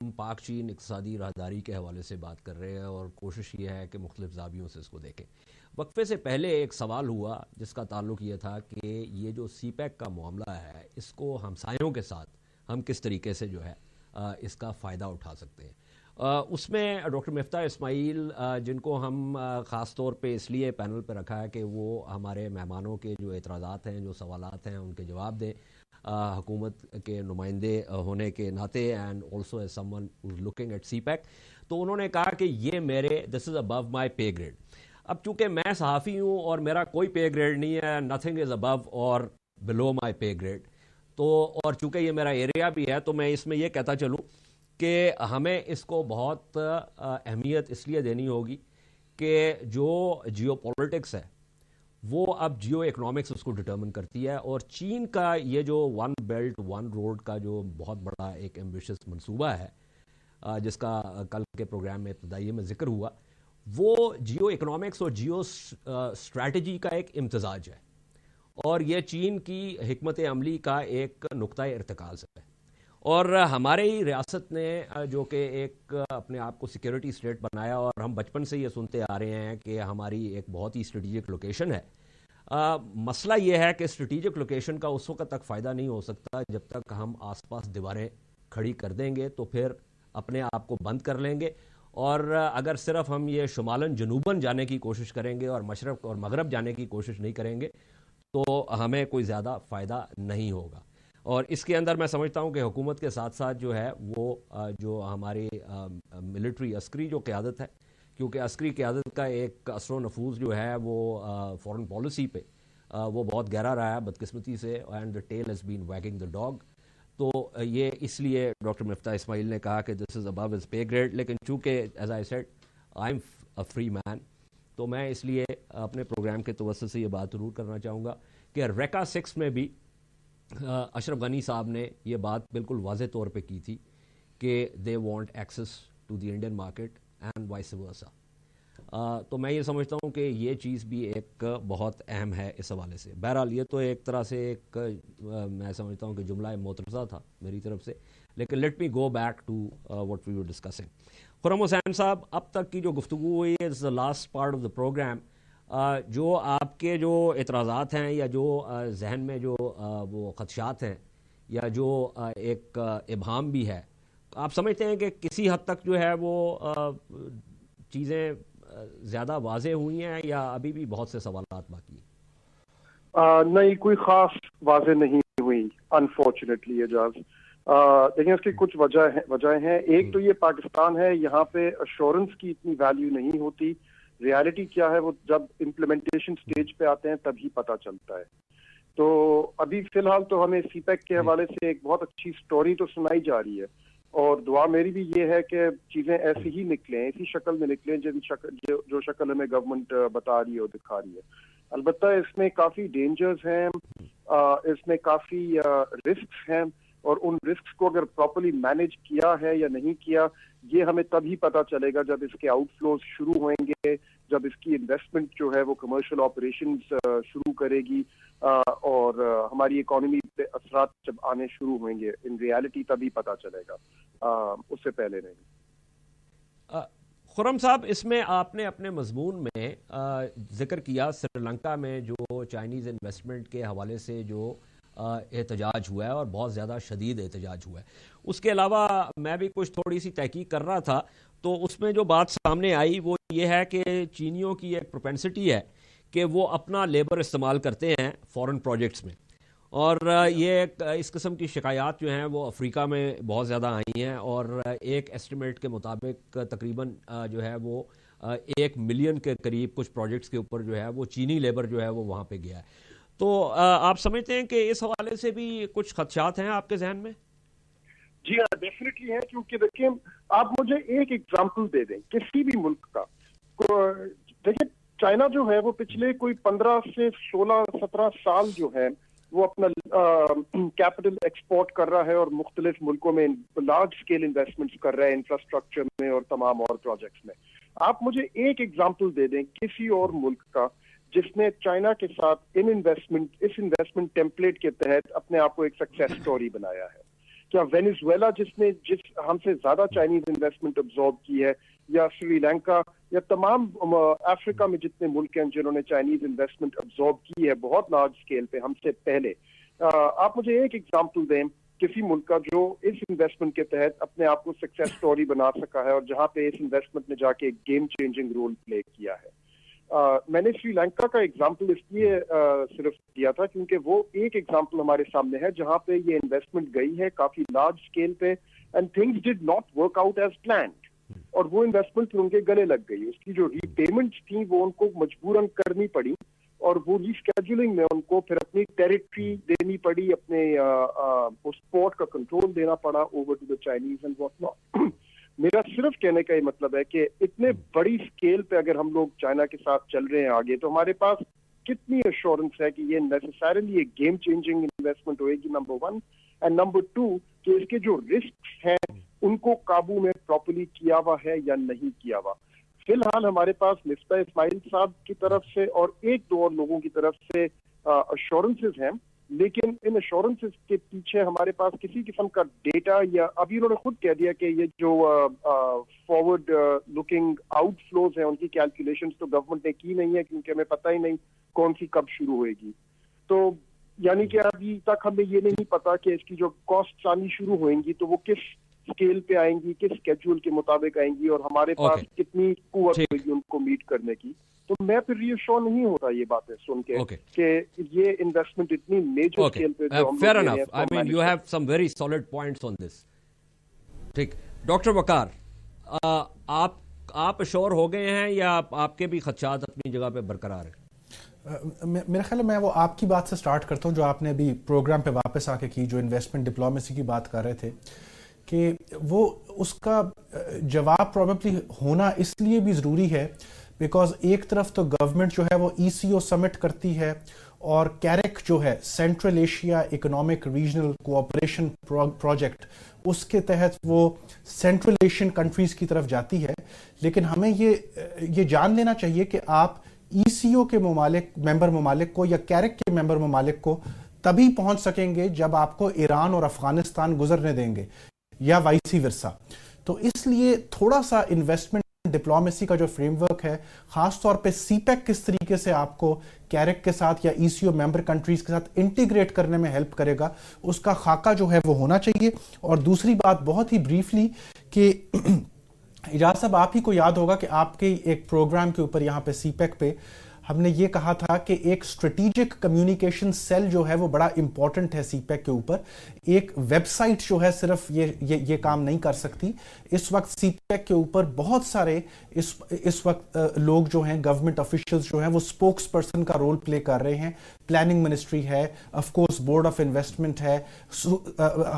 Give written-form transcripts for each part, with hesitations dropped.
ہم پاک چین اقتصادی راہداری کے حوالے سے بات کر رہے ہیں اور کوشش یہ ہے کہ مختلف زاویوں سے اس کو دیکھیں. وقفے سے پہلے ایک سوال ہوا جس کا تعلق یہ تھا کہ یہ جو سی پیک کا معاملہ ہے اس کو ہمسایوں کے ساتھ ہم کس طریقے سے جو ہے اس کا فائدہ اٹھا سکتے ہیں. اس میں ڈاکٹر مفتاح اسماعیل جن کو ہم خاص طور پہ اس لیے پینل پہ رکھا ہے کہ وہ ہمارے مہمانوں کے جو اعتراضات ہیں جو سوالات ہیں ان کے جواب دیں حکومت کے نمائندے ہونے کے ناطے and also as someone who's looking at CPEC. تو انہوں نے کہا کہ یہ میرے دس از ابو مائی پے گریڈ. اب چونکہ میں صحافی ہوں اور میرا کوئی پے گریڈ نہیں ہے, نتھنگ از ابو اور بلو مائی پے گریڈ, تو اور چونکہ یہ میرا ایریا بھی ہے تو میں اس میں یہ کہتا چلوں کہ ہمیں اس کو بہت اہمیت اس لیے دینی ہوگی کہ جو جیو پولیٹکس ہے وہ اب جیو اکنامکس اس کو ڈٹرمن کرتی ہے. اور چین کا یہ جو ون بیلٹ ون روڈ کا جو بہت بڑا ایک ایمبیشس منصوبہ ہے جس کا کل کے پروگرام میں ابتدائی میں ذکر ہوا, وہ جیو اکنامکس اور جیو اسٹریٹجی کا ایک امتزاج ہے اور یہ چین کی حکمت عملی کا ایک نقطہ ارتکاز ہے. اور ہمارے ہی ریاست نے جو کہ ایک اپنے آپ کو سیکیورٹی اسٹیٹ بنایا, اور ہم بچپن سے یہ سنتے آ رہے ہیں کہ ہماری ایک بہت ہی اسٹریٹجک لوکیشن ہے. مسئلہ یہ ہے کہ اسٹریٹجک لوکیشن کا اس وقت تک فائدہ نہیں ہو سکتا جب تک ہم آس پاس دیواریں کھڑی کر دیں گے تو پھر اپنے آپ کو بند کر لیں گے. اور اگر صرف ہم یہ شمالاً جنوباً جانے کی کوشش کریں گے اور مشرق اور مغرب جانے کی کوشش نہیں کریں گے تو ہمیں کوئی زیادہ فائدہ نہیں ہوگا. اور اس کے اندر میں سمجھتا ہوں کہ حکومت کے ساتھ ساتھ جو ہے وہ جو ہماری ملٹری عسکری جو قیادت ہے, کیونکہ عسکری قیادت کا ایک اثر و نفوذ جو ہے وہ فورن پالیسی پہ وہ بہت گہرا رہا ہے بدقسمتی سے, and the tail has been wagging the dog. تو یہ اس لیے ڈاکٹر مفتاح اسماعیل نے کہا کہ دس از ابو ہز پے گریڈ. لیکن چونکہ as I said I am a free man, تو میں اس لیے اپنے پروگرام کے توسط سے یہ بات ضرور کرنا چاہوں گا کہ ریکا 6 میں بھی اشرف غنی صاحب نے یہ بات بالکل واضح طور پہ کی تھی کہ they want access to the Indian market and vice versa. تو میں یہ سمجھتا ہوں کہ یہ چیز بھی ایک بہت اہم ہے اس حوالے سے. بہرحال یہ تو ایک طرح سے ایک میں سمجھتا ہوں کہ جملہ معترضہ تھا میری طرف سے, لیکن let me go back to what we were discussing. Khurram Hussain صاحب, اب تک کی جو گفتگو ہوئی is the last part of the programme. جو آپ کے جو اعتراضات ہیں یا جو ذہن میں جو وہ خدشات ہیں یا جو ایک ابہام بھی ہے, آپ سمجھتے ہیں کہ کسی حد تک جو ہے وہ چیزیں زیادہ واضح ہوئی ہیں یا ابھی بھی بہت سے سوالات باقی ہیں؟ نہیں, کوئی خاص واضح نہیں ہوئی انفارچونیٹلی اعجاز. دیکھیں اس کی کچھ وجہ ہیں. ایک تو یہ پاکستان ہے, یہاں پہ ایشورنس کی اتنی ویلیو نہیں ہوتی. ریالٹی کیا ہے وہ جب امپلیمنٹیشن سٹیج پہ آتے ہیں تبھی پتہ چلتا ہے. تو ابھی فی الحال تو ہمیں سی پیک کے حوالے سے ایک بہت اچھی سٹوری تو سنائی جا رہی ہے, اور دعا میری بھی یہ ہے کہ چیزیں ایسی ہی نکلیں, اسی شکل میں نکلیں جو شکل ہمیں گورنمنٹ بتا رہی ہے اور دکھا رہی ہے. البتہ اس میں کافی ڈینجرز ہیں, اس میں کافی رسکس ہیں, اور ان رسکس کو اگر پراپرلی مینیج کیا ہے یا نہیں کیا یہ ہمیں تبھی پتہ چلے گا جب اس کے آؤٹ فلوز شروع ہوئیں گے, جب اس کی انویسٹمنٹ جو ہے وہ کمرشل آپریشنز شروع کرے گی, اور ہماری اکانومی پہ اثرات جب آنے شروع ہوئیں گے ان ریالٹی تبھی پتہ چلے گا, اس سے پہلے نہیں. خرم صاحب, اس میں آپ نے اپنے مضمون میں ذکر کیا سری لنکا میں جو چائنیز انویسٹمنٹ کے حوالے سے جو احتجاج ہوا ہے اور بہت زیادہ شدید احتجاج ہوا ہے. اس کے علاوہ میں بھی کچھ تھوڑی سی تحقیق کر رہا تھا تو اس میں جو بات سامنے آئی وہ یہ ہے کہ چینیوں کی ایک پروپینسٹی ہے کہ وہ اپنا لیبر استعمال کرتے ہیں فورن پروجیکٹس میں, اور یہ اس قسم کی شکایات جو ہیں وہ افریقہ میں بہت زیادہ آئی ہیں, اور ایک ایسٹیمیٹ کے مطابق تقریباً جو ہے وہ 1 ملین کے قریب کچھ پروجیکٹس کے اوپر جو ہے وہ چینی لیبر جو ہے وہ وہاں پہ گیا ہے. تو آپ سمجھتے ہیں کہ اس حوالے سے بھی کچھ خدشات ہیں آپ کے ذہن میں؟ جی ہاں, ڈیفینیٹلی ہے, کیونکہ دیکھیں آپ مجھے ایک ایگزامپل دے دیں کسی بھی ملک کا. دیکھیں چائنا جو ہے وہ پچھلے کوئی 15 سے 16-17 سال جو ہے وہ اپنا کیپٹل ایکسپورٹ کر رہا ہے اور مختلف ملکوں میں لارج اسکیل انویسٹمنٹس کر رہا ہے انفراسٹرکچر میں اور تمام اور پروجیکٹس میں. آپ مجھے ایک ایگزامپل دے دیں کسی اور ملک کا جس نے چائنا کے ساتھ اس انویسٹمنٹ ٹیمپلیٹ کے تحت اپنے آپ کو ایک سکسیس سٹوری بنایا ہے. کیا وینیزویلا جس ہم سے زیادہ چائنیز انویسٹمنٹ ابزارب کی ہے، یا سری لنکا، یا تمام افریقہ میں جتنے ملک ہیں جنہوں نے چائنیز انویسٹمنٹ ابزارب کی ہے بہت لارج اسکیل پہ ہم سے پہلے، آپ مجھے ایک ایگزامپل دیں کسی ملک کا جو اس انویسٹمنٹ کے تحت اپنے آپ کو سکسیس سٹوری بنا سکا ہے اور جہاں پہ اس انویسٹمنٹ نے جا کے ایک گیم چینجنگ رول پلے کیا ہے. میں نے سری لنکا کا ایگزامپل اس لیے صرف دیا تھا کیونکہ وہ ایک ایگزامپل ہمارے سامنے ہے جہاں پہ یہ انویسٹمنٹ گئی ہے کافی لارج اسکیل پہ and things did not work out as planned, اور وہ انویسٹمنٹ ان کے گلے لگ گئی. اس کی جو ری پیمنٹس تھیں وہ ان کو مجبوراً کرنی پڑی، اور وہ ری اسکیڈولنگ میں ان کو پھر اپنی ٹیریٹری دینی پڑی، اپنے اس پورٹ کا کنٹرول دینا پڑا over to the Chinese and what not. میرا صرف کہنے کا یہ مطلب ہے کہ اتنے بڑی اسکیل پہ اگر ہم لوگ چائنا کے ساتھ چل رہے ہیں آگے، تو ہمارے پاس کتنی ایشورنس ہے کہ یہ نیسسریلی ایک گیم چینجنگ انویسٹمنٹ ہوئے گی، نمبر 1، اینڈ نمبر 2 کہ اس کے جو رسکس ہیں ان کو قابو میں پراپرلی کیا ہوا ہے یا نہیں کیا ہوا. فی الحال ہمارے پاس مصباح اسماعیل صاحب کی طرف سے اور ایک دو اور لوگوں کی طرف سے ایشورنسز ہیں، لیکن ان ایشورنسز کے پیچھے ہمارے پاس کسی قسم کا ڈیٹا، یا ابھی انہوں نے خود کہہ دیا کہ یہ جو فارورڈ لکنگ آؤٹ فلوز ہیں ان کی کیلکولیشنز تو گورنمنٹ نے کی نہیں ہے کیونکہ ہمیں پتہ ہی نہیں کون سی کب شروع ہوئے گی. تو یعنی کہ ابھی تک ہمیں یہ نہیں پتا کہ اس کی جو کاسٹ آنی شروع ہوئیں گی تو وہ کس اسکیل پہ آئیں گی، کس اسکیڈول کے مطابق آئیں گی، اور ہمارے پاس کتنی قوت ہوئے گی ان کو میٹ کرنے کی. تو میں پھر ری ایشور نہیں ہوتا یہ باتیں سن کے کہ یہ انویسٹمنٹ اتنی میجر اسکیل پہ جو ہم fair enough. I mean you have some very solid points on this. ٹھیک، ڈاکٹر وقار، آپ ایشور ہو گئے ہیں یا آپ کے بھی خدشات اپنی جگہ پہ برقرار ہیں؟ میرا خیال ہے میں وہ آپ کی بات سے سٹارٹ کرتا ہوں جو آپ نے ابھی پروگرام پہ واپس آ کے کی، جو انویسٹمنٹ ڈپلومیسی کی بات کر رہے تھے، کہ وہ اس کا جواب پروبیبلی ہونا اس لیے بھی ضروری ہے بیکاز ایک طرف تو گورنمنٹ جو ہے وہ ECO سمٹ کرتی ہے، اور کیرک جو ہے Central Asia Economic Regional Cooperation project, اس کے تحت وہ سینٹرل ایشین کنٹریز کی طرف جاتی ہے. لیکن ہمیں یہ جان لینا چاہیے کہ آپ ECO کے ممبر ممالک کو یا کیرک کے ممبر ممالک کو تبھی پہنچ سکیں گے جب آپ کو ایران اور افغانستان گزرنے دیں گے، یا وائسی ورسا. تو اس لیے تھوڑا سا انویسٹمنٹ ڈپلومیسی کا جو فریم ورک ہے، خاص طور پہ سی پیک کس طریقے سے آپ کو کیرک کے ساتھ یا ECO ممبر کنٹریز کے ساتھ انٹیگریٹ کرنے میں ہیلپ کرے گا، اس کا خاکہ جو ہے وہ ہونا چاہیے. اور دوسری بات بہت ہی بریفلی کہ اجاز صاحب آپ ہی کو یاد ہوگا کہ آپ کے ایک پروگرام کے اوپر یہاں پہ سی پیک پہ ہم نے یہ کہا تھا کہ ایک اسٹریٹیجک کمیونیکیشن سیل جو ہے وہ بڑا امپورٹنٹ ہے سی پیک کے اوپر. ایک ویب سائٹ جو ہے صرف یہ کام نہیں کر سکتی. اس وقت سی پیک کے اوپر بہت سارے اس وقت لوگ جو ہیں گورنمنٹ آفیشلز جو ہیں وہ اسپوکس پرسن کا رول پلے کر رہے ہیں. پلاننگ منسٹری ہے، of course board of investment ہے،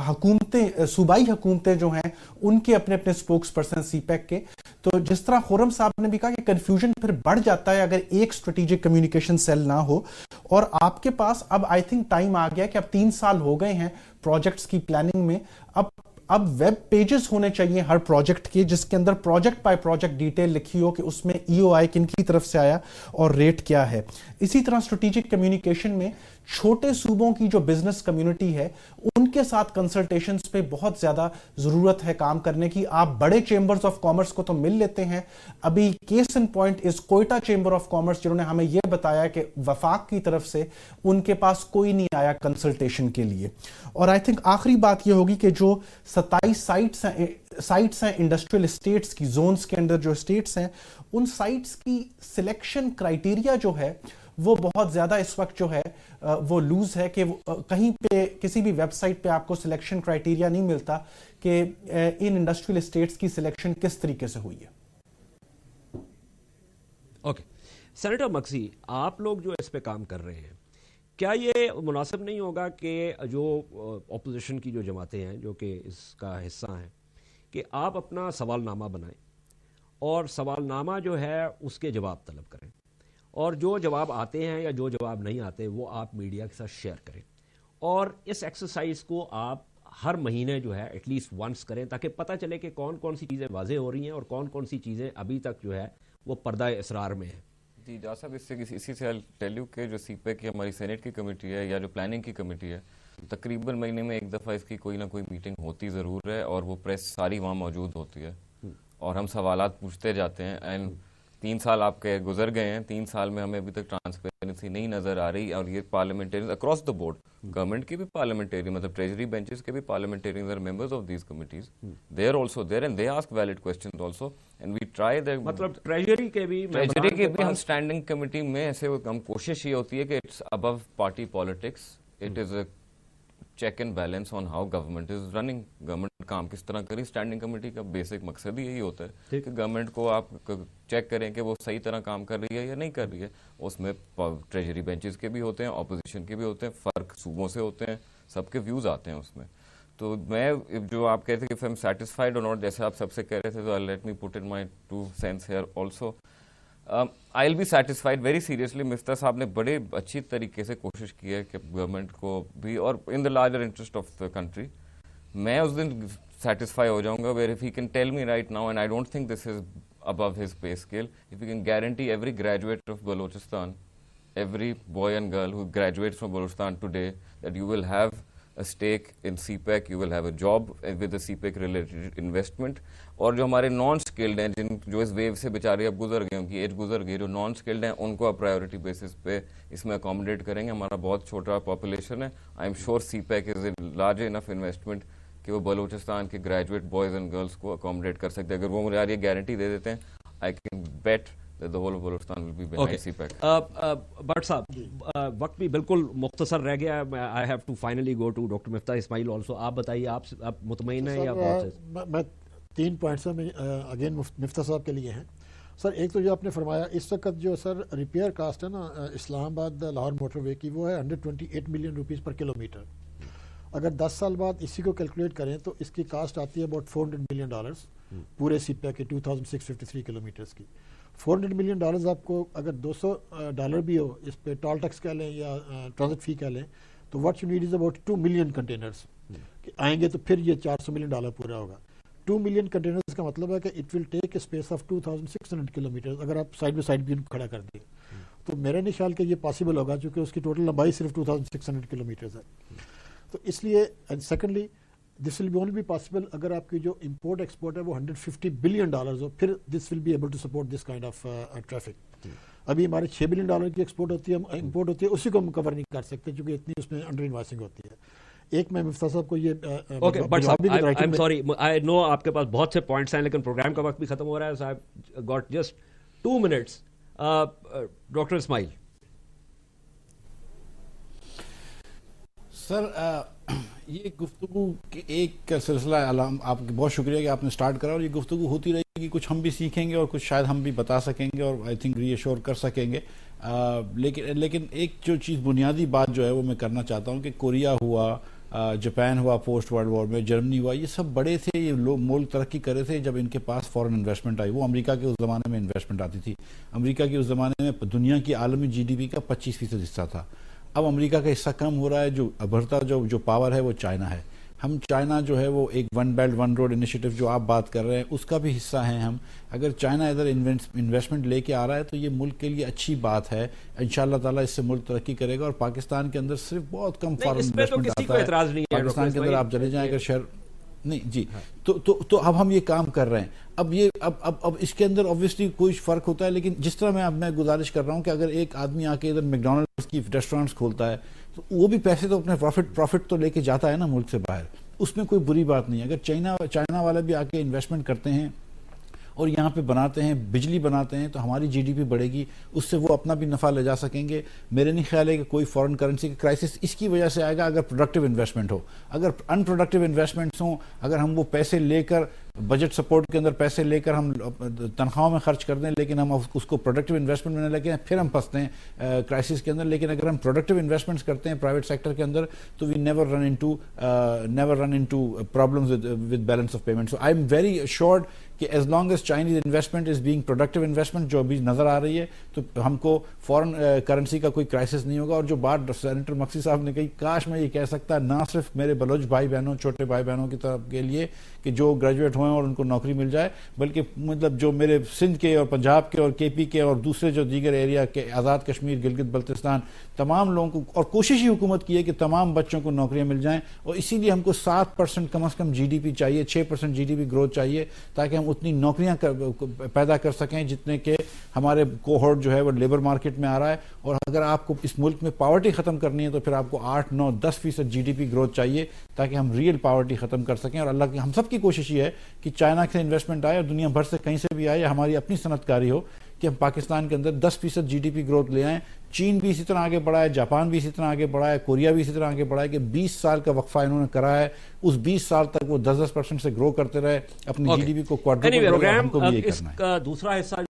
حکومتیں، صوبائی حکومتیں جو ہیں ان کے اپنے اپنے اسپوکس پرسن سی پیک کے. تو جس طرح خورم صاحب نے بھی کہا کہ کنفیوژن پھر بڑھ جاتا ہے اگر ایک اسٹریٹیجک کمیونیکیشن سیل نہ ہو. اور آپ کے پاس اب آئی تھنک ٹائم آ گیا کہ اب 3 سال ہو گئے ہیں پروجیکٹس کی پلاننگ میں، اب ویب پیجز ہونے چاہیے ہر پروجیکٹ کے جس کے اندر پروجیکٹ بائی پروجیکٹ ڈیٹیل لکھی ہو کہ اس میں EOI کن کی طرف سے آیا اور ریٹ کیا ہے. اسی طرح اسٹریٹیجک کمیونیکیشن میں چھوٹے صوبوں کی جو بزنس کمیونٹی ہے ان کے ساتھ کنسلٹیشنز پہ بہت زیادہ ضرورت ہے کام کرنے کی. آپ بڑے چیمبرز آف کامرس کو تو مل لیتے ہیں، ابھی case in point is Quetta chamber of commerce جنہوں نے ہمیں یہ بتایا کہ وفاق کی طرف سے ان کے پاس کوئی نہیں آیا کنسلٹیشن کے لیے. اور آئی تھنک آخری بات یہ ہوگی کہ جو 27 سائٹس ہیں انڈسٹریل اسٹیٹس کی، زونز کے اندر جو اسٹیٹس ہیں، ان سائٹس کی سلیکشن کرائیٹیریا جو ہے وہ بہت زیادہ اس وقت جو ہے وہ لوز ہے کہ کہیں پہ کسی بھی ویب سائٹ پہ آپ کو سلیکشن کرائیٹیریا نہیں ملتا کہ ان انڈسٹریل اسٹیٹس کی سلیکشن کس طریقے سے ہوئی ہے. اوکے سینیٹر مکسی، آپ لوگ جو اس پہ کام کر رہے ہیں، کیا یہ مناسب نہیں ہوگا کہ جو اپوزیشن کی جو جماعتیں ہیں جو کہ اس کا حصہ ہیں کہ آپ اپنا سوال نامہ بنائیں اور سوال نامہ جو ہے اس کے جواب طلب کریں، اور جو جواب آتے ہیں یا جو جواب نہیں آتے وہ آپ میڈیا کے ساتھ شیئر کریں، اور اس ایکسرسائز کو آپ ہر مہینے جو ہے ایٹ لیسٹ ونس کریں تاکہ پتہ چلے کہ کون کون سی چیزیں واضح ہو رہی ہیں اور کون کون سی چیزیں ابھی تک جو ہے وہ پردہ اسرار میں ہیں. جی جا صاحب، اسی سے ٹیل یو کہ جو سی پیک کی ہماری سینیٹ کی کمیٹی ہے یا جو پلاننگ کی کمیٹی ہے تقریباً مہینے میں ایک دفعہ اس کی کوئی نہ کوئی میٹنگ ہوتی ضرور ہے اور وہ پریس ساری وہاں موجود ہوتی ہے اور ہم سوالات پوچھتے جاتے ہیں. اینڈ 3 سال آپ کے گزر گئے ہیں, 3 سال میں ہمیں ابھی تک ٹرانسپیرنسی نہیں نظر آ رہی. اور یہ parliamentarian across the board, government کے بھی پارلیمنٹیرین, مطلب ٹریجری بینچز کے بھی parliamentarians are members of these committees, they are also there and they ask valid questions also and we try that. مطلب ٹریجری کے بھی ہم اسٹینڈنگ کمیٹی میں ایسے ہم کوشش یہ ہوتی ہے کہ it's about party politics, it is a check and balance on how government is running, government کام کس طرح کری. اسٹینڈنگ کمیٹی کا بیسک مقصد ہی یہی ہوتا ہے کہ گورنمنٹ کو آپ چیک کریں کہ وہ صحیح طرح کام کر رہی ہے یا نہیں کر رہی ہے. اس میں ٹریجری بینچز کے بھی ہوتے ہیں, اپوزیشن کے بھی ہوتے ہیں, فرق صوبوں سے ہوتے ہیں, سب کے ویوز آتے ہیں اس میں. تو میں جو آپ کہتے ہیں کہ ایم سیٹسفائڈ اور ناٹ, جیسے آپ سب سے کہہ رہے تھے, تو let me put in my 2 cents here also. I will be satisfied very seriously. Miftah صاحب نے بڑے اچھی طریقے سے کوشش کی ہے کہ گورنمنٹ کو بھی, اور in the larger interest of the country, میں اس دن سیٹسفائی ہو جاؤں گا where if he can tell me right now, and I don't think this is above his pay scale, if you can guarantee every graduate of Balochistan, every boy and girl who graduates from Balochistan today, that you will have a stake in CPEC, you will have a job with the CPEC related investment. اور جو ہمارے naan skilled ہیں, جو اس view سے بیچارے اب گزر گئے, ان کی ایج گزر گئی, جو نان اسکلڈ ہیں ان کو آپ پرائیورٹی بیسس پہ اس میں اکوموڈیٹ کریں گے. ہمارا بہت چھوٹا پاپولیشن ہے. I am sure CPEC is a large enough investment کہ وہ بلوچستان کے گریجویٹ بوائز اینڈ گرلس کو اکوموڈیٹ کر سکتے ہیں. اگر وہ مجھے یہ گارنٹی دے دیتے ہیں, I can bet that the whole of Balochistan will be behind CPEC. Butt صاحب وقت بھی بالکل مختصر رہ گیا ہے. I have to finally go to doctor Miftah Ismail also. آپ بتائیے, آپ مطمئن ہیں یا بہت سے؟ میں 3 پوائنٹس میں اگین مفتاح صاحب کے لیے ہیں. سر ایک تو جو آپ نے فرمایا, اس وقت جو سر ریپیئر کاسٹ ہے نا اسلام آباد لاہور موٹر وے کی, وہ ہے 128 ملین روپیز پر کلومیٹر. اگر 10 سال بعد اسی کو کیلکولیٹ کریں تو اس کی کاسٹ آتی ہے اباؤٹ $400 ملین پورے CPEC کے 2653 کلومیٹرز کی. $400 ملین آپ کو اگر $200 بھی ہو, اس پہ ٹول ٹیکس کہہ لیں یا ٹرانزٹ فی کہہ لیں, تو what you need is about 2 million containers آئیں گے, تو پھر یہ $400 ملین پورا ہوگا. 2 ملین کنٹینرز کا مطلب ہے کہ it will take a space of 2600 kilometre اگر آپ سائڈ بائی سائڈ بھی ان کو کھڑا کر دیں. تو میرا نہیں خیال کہ یہ پاسبل ہوگا, چونکہ اس کی ٹوٹل لمبائی صرف 2600 کلومیٹرز ہے. تو اس لیے secondly this will be only be possible اگر آپ کی جو امپورٹ ایکسپورٹ ہے وہ $150 بلین ہو, پھر this will be able to support this kind of traffic. ابھی ہمارے $6 بلین کی ایکسپورٹ ہوتی ہے, امپورٹ ہوتی ہے, اسی کو ہم کور نہیں کر سکتے کیونکہ اتنی اس میں انڈر انوائسنگ ہوتی ہے. ایک میں مفتاح صاحب کو یہ سوری, آئی نو آپ کے پاس بہت سے پوائنٹس ہیں, لیکن پروگرام کا وقت بھی ختم ہو رہا ہے. صاحب گاٹ جسٹ 2 منٹس. ڈاکٹر اسماعیل. سر یہ گفتگو کے ایک سلسلہ آپ کے بہت شکریہ کہ آپ نے سٹارٹ کرا, اور یہ گفتگو ہوتی رہے گی, کچھ ہم بھی سیکھیں گے اور کچھ شاید ہم بھی بتا سکیں گے اور آئی تھنک ری ایشور کر سکیں گے. لیکن ایک جو چیز بنیادی بات جو ہے وہ میں کرنا چاہتا ہوں کہ کوریا ہوا, جاپان ہوا پوسٹ ورلڈ وار میں, جرمنی ہوا, یہ سب بڑے تھے, یہ لوگ ملک ترقی کرے تھے جب ان کے پاس فورن انویسٹمنٹ آئی. وہ امریکہ کے اس زمانے میں انویسٹمنٹ آتی تھی. امریکہ کے اس زمانے میں دنیا کی عالمی GDP کا 25% حصہ تھا. اب امریکہ کا حصہ کم ہو رہا ہے, جو ابھرتا جو پاور ہے وہ چائنا ہے. ہم چائنا جو ہے وہ ایک 1 بیلٹ 1 روڈ انیشیٹو جو آپ بات کر رہے ہیں اس کا بھی حصہ ہیں ہم. اگر چائنا ادھر انویسٹمنٹ لے کے آ رہا ہے تو یہ ملک کے لیے اچھی بات ہے. انشاءاللہ تعالیٰ اس سے ملک ترقی کرے گا. اور پاکستان کے اندر صرف بہت کم فارن انویسٹمنٹ آتا ہے. پاکستان کے اندر آپ چلے جائیں اگر شہر نہیں جی, تو اب ہم یہ کام کر رہے ہیں. اب اس کے اندر obviously کوئی فرق ہوتا ہے, لیکن جس طرح میں گزارش کر رہا ہوں کہ اگر ایک آدمی آ کے ادھر میکڈونلڈس کی ریسٹورینٹس کھولتا ہے تو وہ بھی پیسے تو اپنے پروفٹ تو لے کے جاتا ہے نا ملک سے باہر, اس میں کوئی بری بات نہیں ہے. اگر چائنا والے بھی آ کے انویسٹمنٹ کرتے ہیں اور یہاں پہ بناتے ہیں, بجلی بناتے ہیں, تو ہماری GDP بڑھے گی, اس سے وہ اپنا بھی نفع لے جا سکیں گے. میرے نہیں خیال ہے کہ کوئی فورن کرنسی کا کرائسس اس کی وجہ سے آئے گا اگر پروڈکٹیو انویسٹمنٹ ہو. اگر ان پروڈکٹیو انویسٹمنٹس ہوں, اگر ہم وہ پیسے لے کر بجٹ سپورٹ کے اندر پیسے لے کر ہم تنخواہوں میں خرچ کر دیں, لیکن ہم اس کو پروڈکٹیو انویسٹمنٹ میں نہ لگے, پھر ہم پھنستے ہیں کرائسس کے اندر. لیکن اگر ہم پروڈکٹیو انویسٹمنٹس کرتے ہیں پرائیویٹ سیکٹر کے اندر تو we never run into problems with balance of payment. So I am very assured کہ as long as Chinese investment is being productive investment جو ابھی نظر آ رہی ہے تو ہم کو فورن کرنسی کا کوئی کرائسس نہیں ہوگا. اور جو بات سینیٹر مقصد صاحب نے کہی, کاش میں یہ کہہ سکتا نہ صرف میرے بلوچ بھائی بہنوں, چھوٹے بھائی بہنوں کی طرف کے لیے کہ جو گریجویٹ ہوئے اور ان کو نوکری مل جائے, بلکہ مطلب جو میرے سندھ کے اور پنجاب کے اور کے پی کے اور دوسرے جو دیگر ایریا کے, آزاد کشمیر, گلگت بلتستان, تمام لوگوں کو, اور کوشش ہی حکومت کی ہے کہ تمام بچوں کو نوکریاں مل جائیں. اور اسی لیے ہم کو 7% کم از کم GDP چاہیے, 6% GDP گروتھ چاہیے, تاکہ ہم اتنی نوکریاں پیدا کر سکیں جتنے کہ ہمارے کوہورٹ جو ہے وہ لیبر مارکیٹ میں آ رہا ہے. اور اگر آپ کو اس ملک میں پاورٹی ختم کرنی ہے تو پھر آپ کو 8, 9, 10% GDP گروتھ چاہیے تاکہ ہم ریئل پاورٹی ختم کر سکیں. اور اللہ کی ہم سب کی کوشش یہ ہے کہ چائنا سے انویسٹمنٹ آئے اور دنیا بھر سے کہیں سے بھی آئے, یا ہماری اپنی صنعت کاری ہو کہ ہم پاکستان کے اندر 10% GDP گروتھ لے آئیں. چین بھی اسی طرح آگے بڑھا ہے, جاپان بھی اسی طرح آگے بڑھا ہے, کوریا بھی اسی طرح آگے بڑھا ہے کہ 20 سال کا وقفہ انہوں نے کرا ہے, اس 20 سال تک وہ 10% سے گرو کرتے رہے, اپنی GDP کو کوادرپل. دوسرا حصہ